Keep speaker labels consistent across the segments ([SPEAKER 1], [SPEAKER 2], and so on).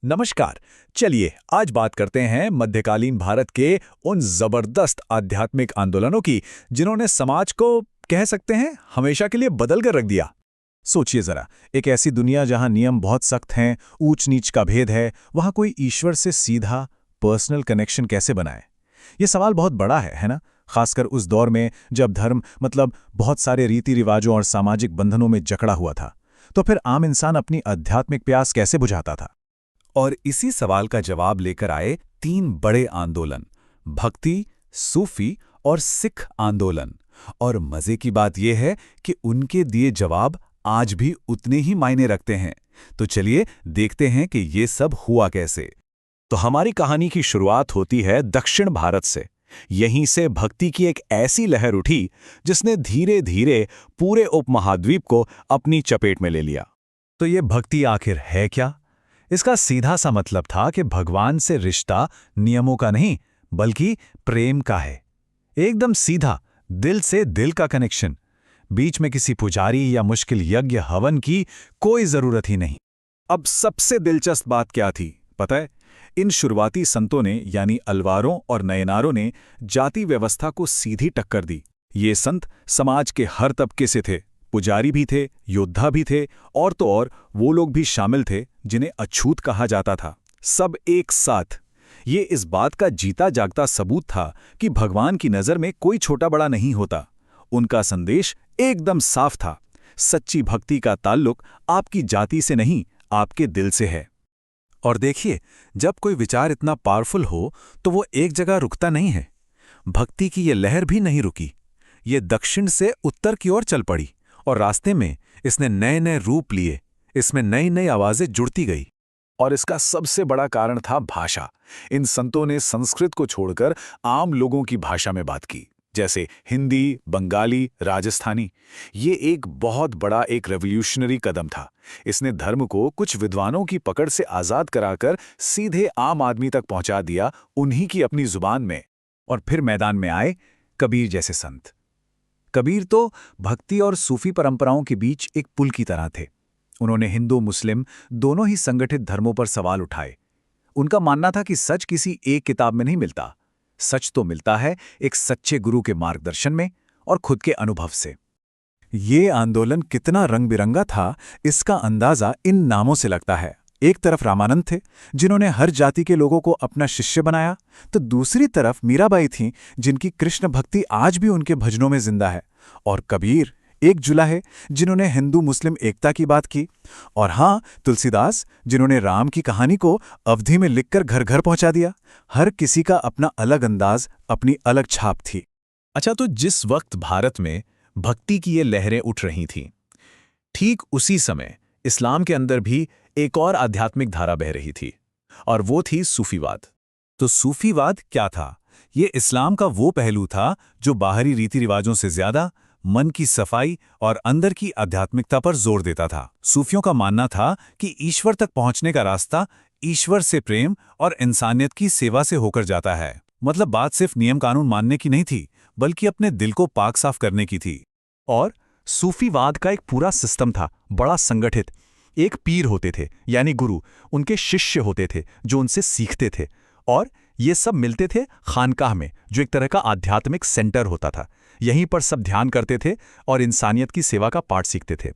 [SPEAKER 1] नमस्कार। चलिए आज बात करते हैं मध्यकालीन भारत के उन जबरदस्त आध्यात्मिक आंदोलनों की जिन्होंने समाज को कह सकते हैं हमेशा के लिए बदल कर रख दिया। सोचिए जरा, एक ऐसी दुनिया जहां नियम बहुत सख्त हैं, ऊंच नीच का भेद है, वहां कोई ईश्वर से सीधा पर्सनल कनेक्शन कैसे बनाए? ये सवाल बहुत बड़ा है ना? खासकर उस दौर में जब धर्म बहुत सारे रीति रिवाजों और सामाजिक बंधनों में जकड़ा हुआ था। तो फिर आम इंसान अपनी आध्यात्मिक प्यास कैसे बुझाता था? और इसी सवाल का जवाब लेकर आए तीन बड़े आंदोलन, भक्ति, सूफी और सिख आंदोलन। और मजे की बात यह है कि उनके दिए जवाब आज भी उतने ही मायने रखते हैं। तो चलिए देखते हैं कि ये सब हुआ कैसे। तो हमारी कहानी की शुरुआत होती है दक्षिण भारत से। यहीं से भक्ति की एक ऐसी लहर उठी जिसने धीरे धीरे पूरे उपमहाद्वीप को अपनी चपेट में ले लिया। तो ये भक्ति आखिर है क्या? इसका सीधा सा मतलब था कि भगवान से रिश्ता नियमों का नहीं बल्कि प्रेम का है। एकदम सीधा, दिल से दिल का कनेक्शन। बीच में किसी पुजारी या मुश्किल यज्ञ हवन की कोई जरूरत ही नहीं। अब सबसे दिलचस्प बात क्या थी पता है? इन शुरुआती संतों ने यानी अलवारों और नयनारों ने जाति व्यवस्था को सीधी टक्कर दी। ये संत समाज के हर तबके से थे, पुजारी भी थे, योद्धा भी थे, और तो और वो लोग भी शामिल थे जिन्हें अछूत कहा जाता था। सब एक साथ। ये इस बात का जीता जागता सबूत था कि भगवान की नजर में कोई छोटा बड़ा नहीं होता। उनका संदेश एकदम साफ था, सच्ची भक्ति का ताल्लुक आपकी जाति से नहीं, आपके दिल से है। और देखिए, जब कोई विचार इतना पावरफुल हो तो वो एक जगह रुकता नहीं है। भक्ति की ये लहर भी नहीं रुकी। ये दक्षिण से उत्तर की ओर चल पड़ी और रास्ते में इसने नए नए रूप लिए, इसमें नई नई आवाजें जुड़ती गई। और इसका सबसे बड़ा कारण था भाषा। इन संतों ने संस्कृत को छोड़कर आम लोगों की भाषा में बात की, जैसे हिंदी, बंगाली, राजस्थानी। ये एक बहुत बड़ा एक रेवोल्यूशनरी कदम था। इसने धर्म को कुछ विद्वानों की पकड़ से आजाद कराकर सीधे आम आदमी तक पहुंचा दिया, उन्हीं की अपनी जुबान में। और फिर मैदान में आए कबीर जैसे संत। कबीर तो भक्ति और सूफी परंपराओं के बीच एक पुल की तरह थे। उन्होंने हिंदू मुस्लिम दोनों ही संगठित धर्मों पर सवाल उठाए। उनका मानना था कि सच किसी एक किताब में नहीं मिलता। सच तो मिलता है एक सच्चे गुरु के मार्गदर्शन में और खुद के अनुभव से। ये आंदोलन कितना रंग बिरंगा था, इसका अंदाजा इन नामों से लगता है। एक तरफ रामानंद थे, जिन्होंने हर जाति के लोगों को अपना शिष्य बनाया, तो दूसरी तरफ मीराबाई थीं, जिनकी कृष्ण भक्ति आज भी उनके भजनों में जिंदा है। और कबीर एक जुलाहे, जिन्होंने हिंदू मुस्लिम एकता की बात की। और हाँ, तुलसीदास, जिन्होंने राम की कहानी को अवधि में लिखकर घर घर पहुंचा दिया। हर किसी का अपना अलग अंदाज, अपनी अलग छाप थी। अच्छा, तो जिस वक्त भारत में भक्ति की ये लहरें उठ रही थीं, ठीक उसी समय इस्लाम के अंदर भी एक और आध्यात्मिक धारा बह रही थी, और वो थी सूफीवाद। तो सूफीवाद क्या था? ये इस्लाम का वो पहलू था जो बाहरी रीति रिवाजों से ज्यादा मन की सफाई और अंदर की आध्यात्मिकता पर जोर देता था। सूफियों का मानना था कि ईश्वर तक पहुंचने का रास्ता ईश्वर से प्रेम और इंसानियत की सेवा से होकर जाता है। मतलब बात सिर्फ नियम कानून मानने की नहीं थी, बल्कि अपने दिल को पाक साफ करने की थी। और सूफीवाद का एक पूरा सिस्टम था, बड़ा संगठित। एक पीर होते थे यानी गुरु, उनके शिष्य होते थे जो उनसे सीखते थे, और ये सब मिलते थे खानकाह में, जो एक तरह का आध्यात्मिक सेंटर होता था। यहीं पर सब ध्यान करते थे और इंसानियत की सेवा का पाठ सीखते थे।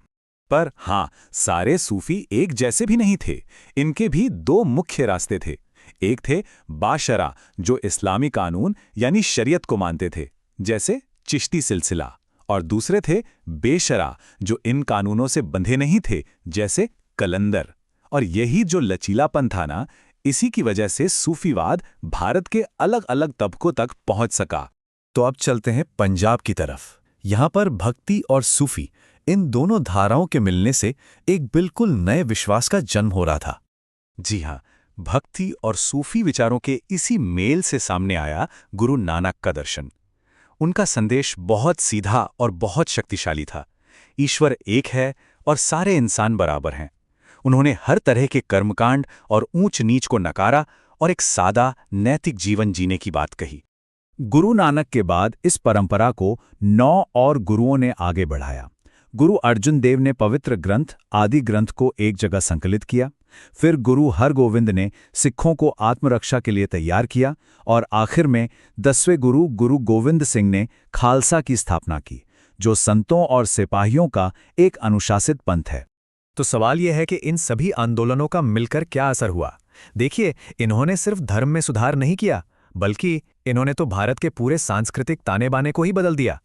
[SPEAKER 1] पर हाँ, सारे सूफी एक जैसे भी नहीं थे। इनके भी दो मुख्य रास्ते थे। एक थे बाशरा, जो इस्लामी कानून यानी शरीयत को मानते थे, जैसे चिश्ती सिलसिला। और दूसरे थे बेशरा, जो इन कानूनों से बंधे नहीं थे, जैसे कलंदर। और यही जो लचीलापन था ना, इसी की वजह से सूफीवाद भारत के अलग अलग तबकों तक पहुंच सका। तो अब चलते हैं पंजाब की तरफ। यहां पर भक्ति और सूफी, इन दोनों धाराओं के मिलने से एक बिल्कुल नए विश्वास का जन्म हो रहा था। जी हां, भक्ति और सूफी विचारों के इसी मेल से सामने आया गुरु नानक का दर्शन। उनका संदेश बहुत सीधा और बहुत शक्तिशाली था। ईश्वर एक है और सारे इंसान बराबर हैं। उन्होंने हर तरह के कर्मकांड और ऊंच नीच को नकारा और एक सादा नैतिक जीवन जीने की बात कही। गुरु नानक के बाद इस परंपरा को 9 और गुरुओं ने आगे बढ़ाया। गुरु अर्जुन देव ने पवित्र ग्रंथ आदि ग्रंथ को एक जगह संकलित किया। फिर गुरु हरगोविंद ने सिखों को आत्मरक्षा के लिए तैयार किया और आखिर में 10वें गुरु गुरु गोविंद सिंह ने खालसा की स्थापना की, जो संतों और सिपाहियों का एक अनुशासित पंथ है। तो सवाल यह है कि इन सभी आंदोलनों का मिलकर क्या असर हुआ? देखिए, इन्होंने सिर्फ धर्म में सुधार नहीं किया, बल्कि इन्होंने तो भारत के पूरे सांस्कृतिक ताने बाने को ही बदल दिया।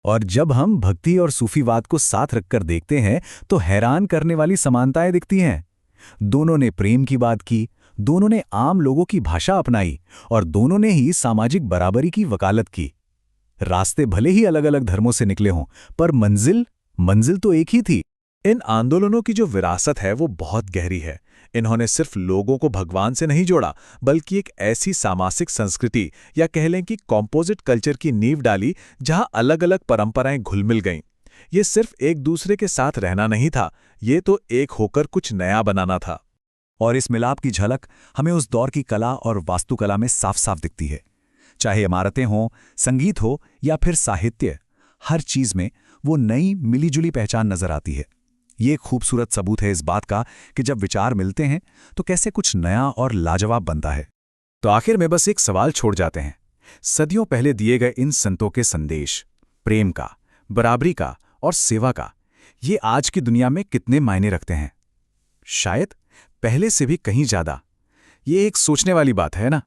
[SPEAKER 1] और जब हम भक्ति और सूफीवाद को साथ रखकर देखते हैं तो हैरान करने वाली समानताएं दिखती हैं। दोनों ने प्रेम की बात की, दोनों ने आम लोगों की भाषा अपनाई और दोनों ने ही सामाजिक बराबरी की वकालत की। रास्ते भले ही अलग-अलग धर्मों से निकले हों, पर मंजिल तो एक ही थी। इन आंदोलनों की जो विरासत है वो बहुत गहरी है। इन्होंने सिर्फ लोगों को भगवान से नहीं जोड़ा, बल्कि एक ऐसी सामाजिक संस्कृति या कह लें कि कॉम्पोजिट कल्चर की नींव डाली जहां अलग-अलग परंपराएं घुल-मिल गईं। ये सिर्फ एक दूसरे के साथ रहना नहीं था, ये तो एक होकर कुछ नया बनाना था। और इस मिलाप की झलक हमें उस दौर की कला और वास्तुकला में साफ-साफ दिखती है। चाहे इमारतें हों, संगीत हो या फिर साहित्य, हर चीज में वो नई मिलीजुली पहचान नजर आती है। ये एक खूबसूरत सबूत है इस बात का कि जब विचार मिलते हैं तो कैसे कुछ नया और लाजवाब बनता है। तो आखिर में बस एक सवाल छोड़ जाते हैं। सदियों पहले दिए गए इन संतों के संदेश, प्रेम का, बराबरी का और सेवा का, ये आज की दुनिया में कितने मायने रखते हैं? शायद पहले से भी कहीं ज्यादा। ये एक सोचने वाली बात है ना।